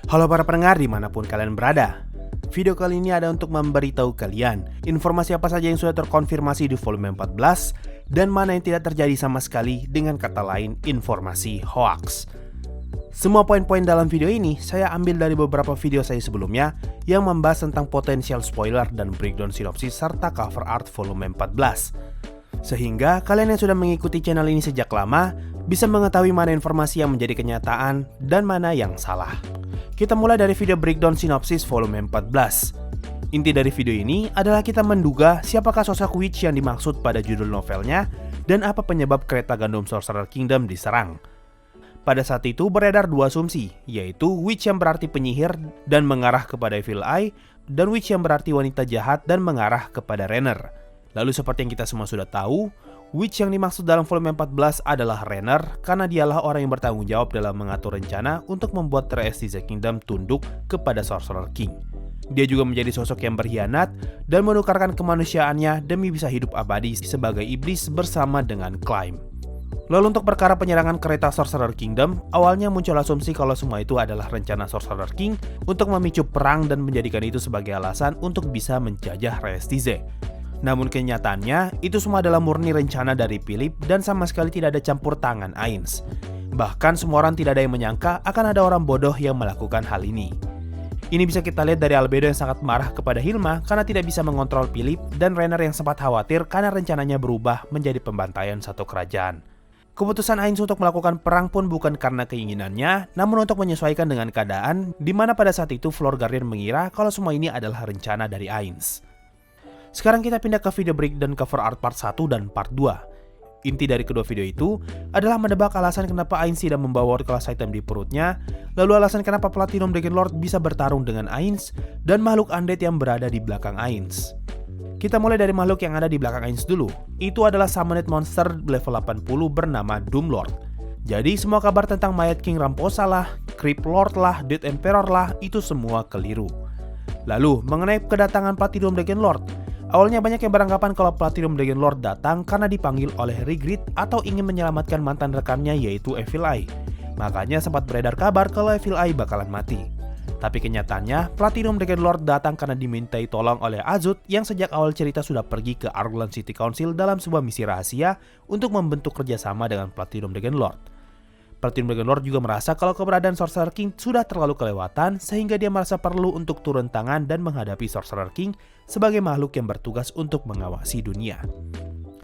Halo para pendengar dimanapun kalian berada. Video kali ini ada untuk memberitahu kalian informasi apa saja yang sudah terkonfirmasi di volume 14 dan mana yang tidak terjadi sama sekali, dengan kata lain informasi hoax. Semua poin-poin dalam video ini saya ambil dari beberapa video saya sebelumnya yang membahas tentang potensial spoiler dan breakdown sinopsis serta cover art volume 14. Sehingga kalian yang sudah mengikuti channel ini sejak lama bisa mengetahui mana informasi yang menjadi kenyataan dan mana yang salah. Kita mulai dari video breakdown sinopsis volume 14. Inti dari video ini adalah kita menduga siapakah sosok witch yang dimaksud pada judul novelnya dan apa penyebab kereta gandum Sorcerer Kingdom diserang. Pada saat itu beredar dua asumsi, yaitu witch yang berarti penyihir dan mengarah kepada Evil Eye, dan witch yang berarti wanita jahat dan mengarah kepada Renner. Lalu seperti yang kita semua sudah tahu, witch yang dimaksud dalam volume 14 adalah Renner karena dialah orang yang bertanggung jawab dalam mengatur rencana untuk membuat THC Kingdom tunduk kepada Sorcerer King. Dia juga menjadi sosok yang berkhianat dan menukarkan kemanusiaannya demi bisa hidup abadi sebagai iblis bersama dengan Climb. Lalu untuk perkara penyerangan kereta Sorcerer Kingdom, awalnya muncul asumsi kalau semua itu adalah rencana Sorcerer King untuk memicu perang dan menjadikan itu sebagai alasan untuk bisa menjajah Restize. Namun kenyataannya, itu semua adalah murni rencana dari Philip dan sama sekali tidak ada campur tangan Ainz. Bahkan semua orang tidak ada yang menyangka akan ada orang bodoh yang melakukan hal ini. Ini bisa kita lihat dari Albedo yang sangat marah kepada Hilma karena tidak bisa mengontrol Philip, dan Renner yang sempat khawatir karena rencananya berubah menjadi pembantaian satu kerajaan. Keputusan Ainz untuk melakukan perang pun bukan karena keinginannya, namun untuk menyesuaikan dengan keadaan, di mana pada saat itu Floor Guardian mengira kalau semua ini adalah rencana dari Ainz. Sekarang kita pindah ke video breakdown cover art part 1 dan part 2. Inti dari kedua video itu adalah menebak alasan kenapa Ainz tidak membawa world class item di perutnya, lalu alasan kenapa Platinum Dragon Lord bisa bertarung dengan Ainz, dan makhluk undead yang berada di belakang Ainz. Kita mulai dari makhluk yang ada di belakang Ainz dulu. Itu adalah summoned monster level 80 bernama Doomlord. Jadi semua kabar tentang mayat King Ramposa lah, Crypt Lord lah, Dead Emperor lah, itu semua keliru. Lalu mengenai kedatangan Platinum Dragon Lord, awalnya banyak yang beranggapan kalau Platinum Dragon Lord datang karena dipanggil oleh Regret atau ingin menyelamatkan mantan rekannya yaitu Evil Eye. Makanya sempat beredar kabar kalau Evil Eye bakalan mati. Tapi kenyataannya Platinum Dragon Lord datang karena dimintai tolong oleh Azut yang sejak awal cerita sudah pergi ke Argulan City Council dalam sebuah misi rahasia untuk membentuk kerjasama dengan Platinum Dragon Lord. Platinum Dragon Lord juga merasa kalau keberadaan Sorcerer King sudah terlalu kelewatan, sehingga dia merasa perlu untuk turun tangan dan menghadapi Sorcerer King sebagai makhluk yang bertugas untuk mengawasi dunia.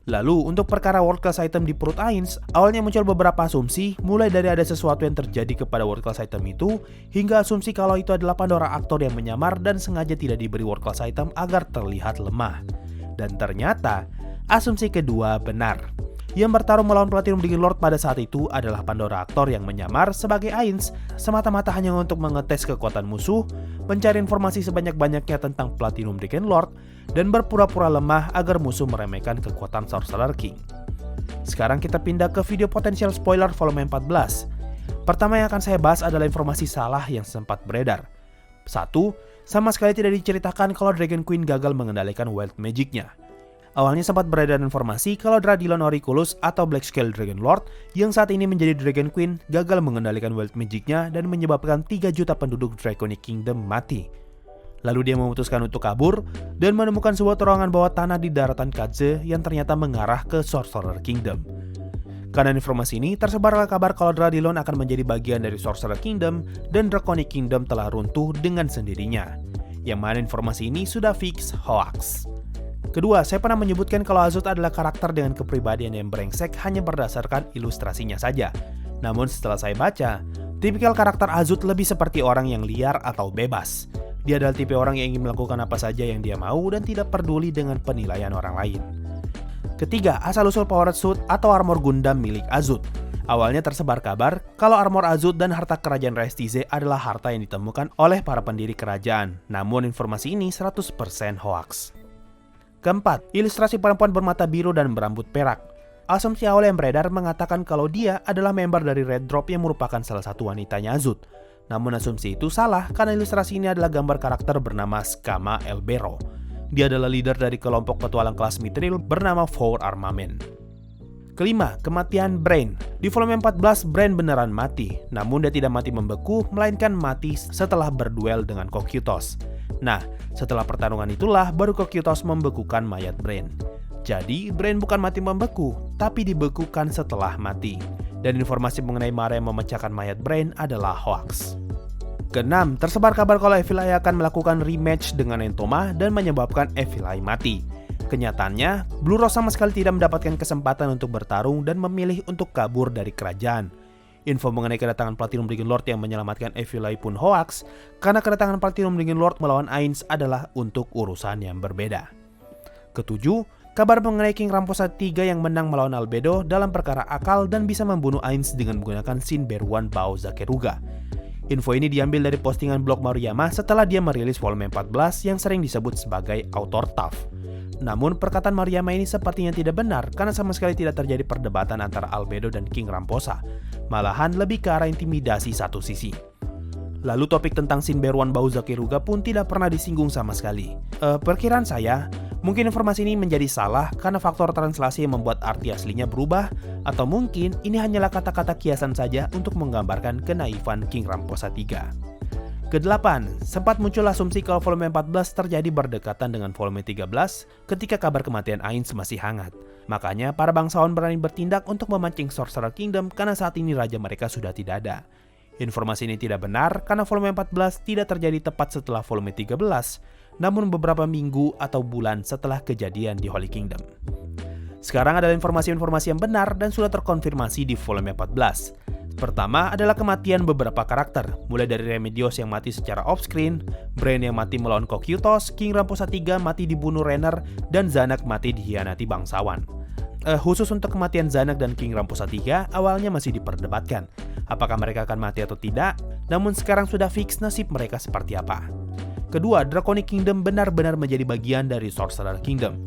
Lalu untuk perkara world class item di perut Ainz, awalnya muncul beberapa asumsi, mulai dari ada sesuatu yang terjadi kepada world class item itu, hingga asumsi kalau itu adalah Pandora aktor yang menyamar dan sengaja tidak diberi world class item agar terlihat lemah. Dan ternyata asumsi kedua benar. Yang bertarung melawan Platinum Dragon Lord pada saat itu adalah Pandora aktor yang menyamar sebagai Ainz, semata-mata hanya untuk mengetes kekuatan musuh, mencari informasi sebanyak-banyaknya tentang Platinum Dragon Lord, dan berpura-pura lemah agar musuh meremehkan kekuatan Sorcerer King. Sekarang kita pindah ke video potensial spoiler volume 14. Pertama yang akan saya bahas adalah informasi salah yang sempat beredar. 1. Sama sekali tidak diceritakan kalau Dragon Queen gagal mengendalikan Wild Magic-nya. Awalnya sempat beredar informasi kalau Dradilon Auriculus atau Black Scale Dragon Lord yang saat ini menjadi Dragon Queen gagal mengendalikan Wild Magic-nya dan menyebabkan 3 juta penduduk Draconic Kingdom mati. Lalu dia memutuskan untuk kabur dan menemukan sebuah terowongan bawah tanah di daratan Kadze yang ternyata mengarah ke Sorcerer Kingdom. Karena informasi ini, tersebarlah kabar kalau Dradilon akan menjadi bagian dari Sorcerer Kingdom dan Draconic Kingdom telah runtuh dengan sendirinya. Yang mana informasi ini sudah fix hoax. Kedua, saya pernah menyebutkan kalau Azut adalah karakter dengan kepribadian yang brengsek hanya berdasarkan ilustrasinya saja. Namun setelah saya baca, tipikal karakter Azut lebih seperti orang yang liar atau bebas. Dia adalah tipe orang yang ingin melakukan apa saja yang dia mau dan tidak peduli dengan penilaian orang lain. Ketiga, asal-usul Powered Suit atau armor Gundam milik Azut. Awalnya tersebar kabar kalau armor Azut dan harta kerajaan Restize adalah harta yang ditemukan oleh para pendiri kerajaan. Namun informasi ini 100% hoax. Keempat, ilustrasi perempuan bermata biru dan berambut perak. Asumsi awal yang beredar mengatakan kalau dia adalah member dari Red Drop yang merupakan salah satu wanitanya Azut. Namun asumsi itu salah karena ilustrasi ini adalah gambar karakter bernama Skama Elbero. Dia adalah leader dari kelompok petualang kelas Mithril bernama Four Armament. Kelima, kematian Brain. Di volume 14, Brain beneran mati, namun dia tidak mati membeku, melainkan mati setelah berduel dengan Cocytus. Nah, setelah pertarungan itulah baru Cocytus membekukan mayat Brain. Jadi, Brain bukan mati membeku, tapi dibekukan setelah mati. Dan informasi mengenai Mara yang memecahkan mayat Brain adalah hoax. Keenam, tersebar kabar kalau Evil Eye akan melakukan rematch dengan Entoma dan menyebabkan Evil Eye mati. Kenyataannya, Blue Rose sama sekali tidak mendapatkan kesempatan untuk bertarung dan memilih untuk kabur dari kerajaan. Info mengenai kedatangan Platinum Dragon Lord yang menyelamatkan Evil Eye pun hoax, karena kedatangan Platinum Dragon Lord melawan Ainz adalah untuk urusan yang berbeda. Ketujuh, kabar mengenai King Ramposa III yang menang melawan Albedo dalam perkara akal dan bisa membunuh Ainz dengan menggunakan Shin Beruan Bao Zakeruga. Info ini diambil dari postingan blog Maruyama setelah dia merilis volume 14 yang sering disebut sebagai author tough. Namun perkataan Maruyama ini sepertinya tidak benar karena sama sekali tidak terjadi perdebatan antara Albedo dan King Ramposa. Malahan lebih ke arah intimidasi satu sisi. Lalu topik tentang Shin Beruan Bao Zakeruga pun tidak pernah disinggung sama sekali. Perkiraan saya, mungkin informasi ini menjadi salah karena faktor translasi yang membuat arti aslinya berubah, atau mungkin ini hanyalah kata-kata kiasan saja untuk menggambarkan kenaifan King Ramposa III. Kedelapan, sempat muncul asumsi kalau volume 14 terjadi berdekatan dengan volume 13 ketika kabar kematian Ainz masih hangat. Makanya para bangsawan berani bertindak untuk memancing Sorcerer Kingdom karena saat ini raja mereka sudah tidak ada. Informasi ini tidak benar karena volume 14 tidak terjadi tepat setelah volume 13, namun beberapa minggu atau bulan setelah kejadian di Holy Kingdom. Sekarang adalah informasi-informasi yang benar dan sudah terkonfirmasi di volume 14. Pertama adalah kematian beberapa karakter, mulai dari Remedios yang mati secara off-screen, Brain yang mati melawan Cocytus, King Ramposa III mati dibunuh Renner, dan Zanak mati dihianati bangsawan. Khusus untuk kematian Zanak dan King Ramposa III, awalnya masih diperdebatkan. Apakah mereka akan mati atau tidak? Namun sekarang sudah fix nasib mereka seperti apa. Kedua, Draconic Kingdom benar-benar menjadi bagian dari Sorcerer Kingdom.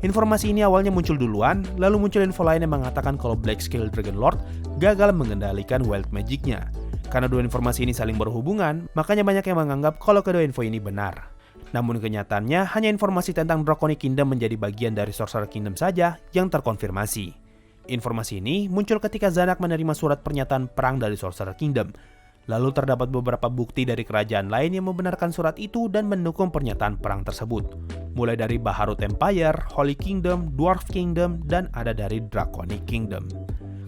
Informasi ini awalnya muncul duluan, lalu muncul info lain yang mengatakan kalau Blackscale Dragon Lord gagal mengendalikan Wild Magic-nya. Karena dua informasi ini saling berhubungan, makanya banyak yang menganggap kalau kedua info ini benar. Namun kenyataannya hanya informasi tentang Draconic Kingdom menjadi bagian dari Sorcerer Kingdom saja yang terkonfirmasi. Informasi ini muncul ketika Zanak menerima surat pernyataan perang dari Sorcerer Kingdom. Lalu terdapat beberapa bukti dari kerajaan lain yang membenarkan surat itu dan mendukung pernyataan perang tersebut. Mulai dari Baharut Empire, Holy Kingdom, Dwarf Kingdom, dan ada dari Draconic Kingdom.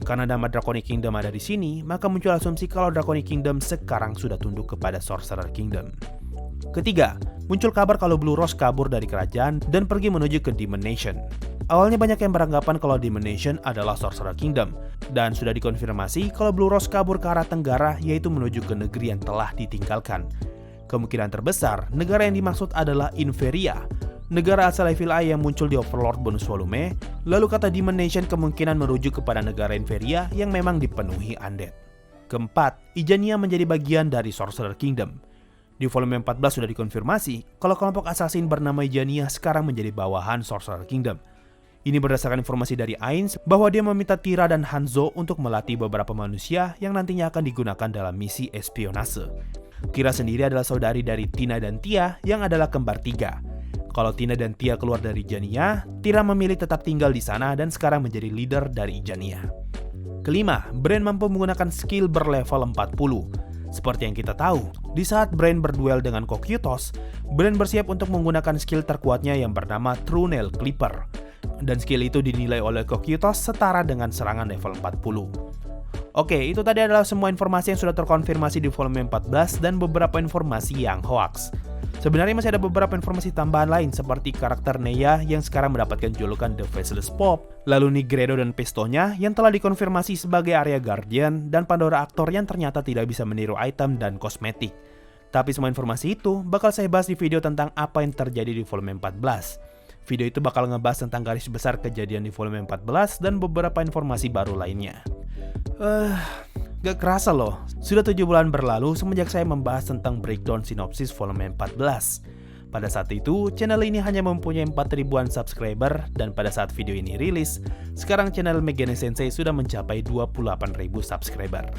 Karena nama Draconic Kingdom ada di sini, maka muncul asumsi kalau Draconic Kingdom sekarang sudah tunduk kepada Sorcerer Kingdom. Ketiga, muncul kabar kalau Blue Rose kabur dari kerajaan dan pergi menuju ke Demon Nation. Awalnya banyak yang beranggapan kalau Demon Nation adalah Sorcerer Kingdom, dan sudah dikonfirmasi kalau Blue Rose kabur ke arah tenggara, yaitu menuju ke negeri yang telah ditinggalkan. Kemungkinan terbesar, negara yang dimaksud adalah Inferia, negara asal Evil Eye yang muncul di Overlord bonus volume, lalu kata Demon Nation kemungkinan merujuk kepada negara Inferia yang memang dipenuhi undead. Keempat, Ijania menjadi bagian dari Sorcerer Kingdom. Di volume 14 sudah dikonfirmasi kalau kelompok assassin bernama Ijania sekarang menjadi bawahan Sorcerer Kingdom. Ini berdasarkan informasi dari Ainz bahwa dia meminta Tira dan Hanzo untuk melatih beberapa manusia yang nantinya akan digunakan dalam misi espionase. Tira sendiri adalah saudari dari Tina dan Tia yang adalah kembar tiga. Kalau Tina dan Tia keluar dari Ijania, Tira memilih tetap tinggal di sana dan sekarang menjadi leader dari Ijania. Kelima, Brain mampu menggunakan skill berlevel 40. Seperti yang kita tahu, di saat Brain berduel dengan Cocytus, Brain bersiap untuk menggunakan skill terkuatnya yang bernama True Nail Clipper. Dan skill itu dinilai oleh Cocytus setara dengan serangan level 40. Oke, itu tadi adalah semua informasi yang sudah terkonfirmasi di volume 14 dan beberapa informasi yang hoax. Sebenarnya masih ada beberapa informasi tambahan lain seperti karakter Neya yang sekarang mendapatkan julukan The Faceless Pop, lalu Nigredo dan Pestonya yang telah dikonfirmasi sebagai area Guardian, dan Pandora aktor yang ternyata tidak bisa meniru item dan kosmetik. Tapi semua informasi itu bakal saya bahas di video tentang apa yang terjadi di volume 14. Video itu bakal ngebahas tentang garis besar kejadian di volume 14 dan beberapa informasi baru lainnya. Gak kerasa loh, sudah 7 bulan berlalu semenjak saya membahas tentang breakdown sinopsis volume 14. Pada saat itu, channel ini hanya mempunyai 4.000-an subscriber, dan pada saat video ini rilis, sekarang channel Megane Sensei sudah mencapai 28.000 subscriber.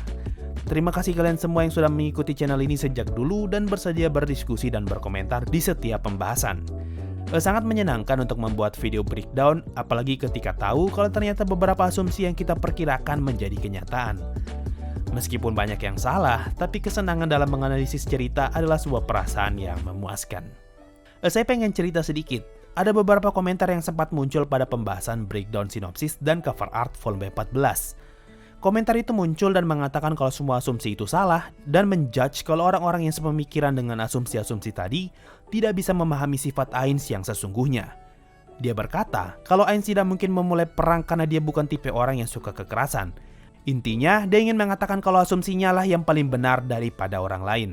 Terima kasih kalian semua yang sudah mengikuti channel ini sejak dulu dan bersedia berdiskusi dan berkomentar di setiap pembahasan. Sangat menyenangkan untuk membuat video breakdown, apalagi ketika tahu kalau ternyata beberapa asumsi yang kita perkirakan menjadi kenyataan. Meskipun banyak yang salah, tapi kesenangan dalam menganalisis cerita adalah sebuah perasaan yang memuaskan. Saya pengen cerita sedikit. Ada beberapa komentar yang sempat muncul pada pembahasan breakdown sinopsis dan cover art volume 14. Komentar itu muncul dan mengatakan kalau semua asumsi itu salah dan menjudge kalau orang-orang yang sepemikiran dengan asumsi-asumsi tadi tidak bisa memahami sifat Ainz yang sesungguhnya. Dia berkata kalau Ainz tidak mungkin memulai perang karena dia bukan tipe orang yang suka kekerasan. Intinya, dia ingin mengatakan kalau asumsinya lah yang paling benar daripada orang lain.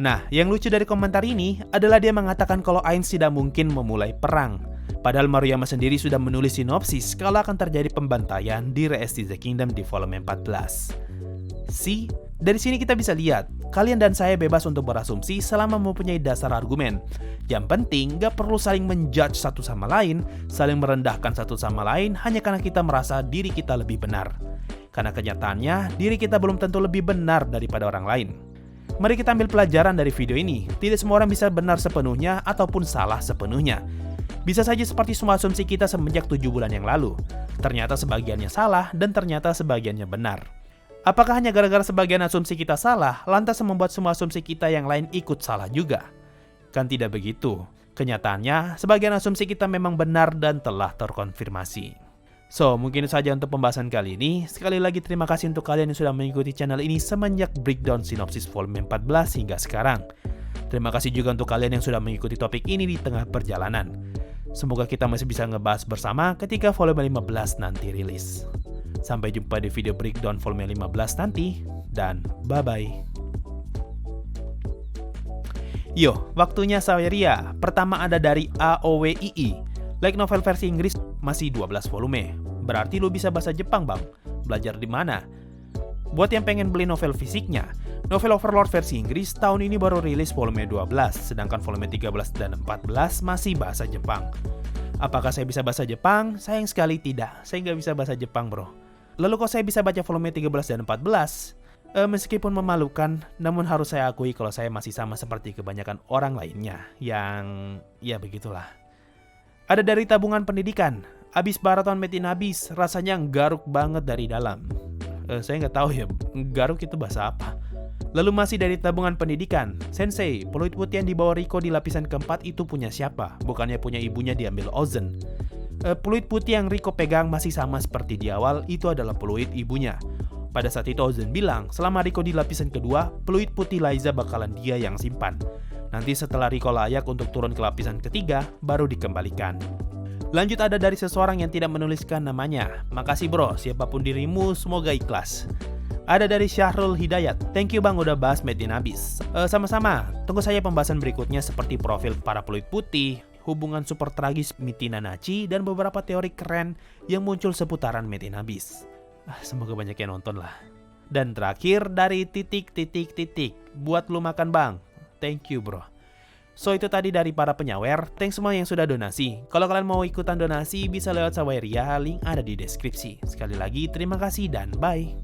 Nah, yang lucu dari komentar ini adalah dia mengatakan kalau Ainz tidak mungkin memulai perang. Padahal Maruyama sendiri sudah menulis sinopsis kalau akan terjadi pembantaian di Rise of the Kingdom di volume 14. See, dari sini kita bisa lihat, kalian dan saya bebas untuk berasumsi selama mempunyai dasar argumen. Yang penting, gak perlu saling menjudge satu sama lain, saling merendahkan satu sama lain hanya karena kita merasa diri kita lebih benar. Karena kenyataannya, diri kita belum tentu lebih benar daripada orang lain. Mari kita ambil pelajaran dari video ini. Tidak semua orang bisa benar sepenuhnya ataupun salah sepenuhnya. Bisa saja seperti semua asumsi kita semenjak 7 bulan yang lalu. Ternyata sebagiannya salah dan ternyata sebagiannya benar. Apakah hanya gara-gara sebagian asumsi kita salah, lantas membuat semua asumsi kita yang lain ikut salah juga? Kan tidak begitu. Kenyataannya, sebagian asumsi kita memang benar dan telah terkonfirmasi. So, mungkin saja untuk pembahasan kali ini. Sekali lagi terima kasih untuk kalian yang sudah mengikuti channel ini semenjak breakdown sinopsis volume 14 hingga sekarang. Terima kasih juga untuk kalian yang sudah mengikuti topik ini di tengah perjalanan. Semoga kita masih bisa ngebahas bersama ketika volume 15 nanti rilis. Sampai jumpa di video breakdown volume 15 nanti, dan bye-bye. Yo, waktunya Saweria. Pertama ada dari AOWII. Like novel versi Inggris masih 12 volume. Berarti lu bisa bahasa Jepang, Bang. Belajar di mana? Buat yang pengen beli novel fisiknya, novel Overlord versi Inggris tahun ini baru rilis volume 12, sedangkan volume 13 dan 14 masih bahasa Jepang. Apakah saya bisa bahasa Jepang? Sayang sekali tidak. Saya nggak bisa bahasa Jepang, bro. Lalu kok saya bisa baca volume 13 dan 14? Meskipun memalukan, namun harus saya akui kalau saya masih sama seperti kebanyakan orang lainnya. Yang, ya begitulah. Ada dari tabungan pendidikan. Abis maraton Made in Abyss, rasanya garuk banget dari dalam. Saya nggak tahu ya, garuk itu bahasa apa. Lalu masih dari tabungan pendidikan. Sensei, peluit putih yang dibawa Riko di lapisan keempat itu punya siapa? Bukannya punya ibunya diambil Ozen. Peluit putih yang Riko pegang masih sama seperti di awal, itu adalah peluit ibunya. Pada saat itu Ozen bilang, selama Riko di lapisan kedua, peluit putih Liza bakalan dia yang simpan. Nanti setelah Riko layak untuk turun ke lapisan ketiga, baru dikembalikan. Lanjut ada dari seseorang yang tidak menuliskan namanya. Makasih bro, siapapun dirimu, semoga ikhlas. Ada dari Syahrul Hidayat. Thank you bang udah bahas Made in Abyss. Sama-sama, tunggu saya pembahasan berikutnya seperti profil para peluit putih, hubungan super tragis Mithi Nanachi, dan beberapa teori keren yang muncul seputaran Made in Abyss. Semoga banyak yang nonton lah. Dan terakhir dari titik. Buat lu makan bang. Thank you bro. So itu tadi dari para penyawer. Thanks semua yang sudah donasi. Kalau kalian mau ikutan donasi bisa lewat Saweria, link ada di deskripsi. Sekali lagi terima kasih dan bye.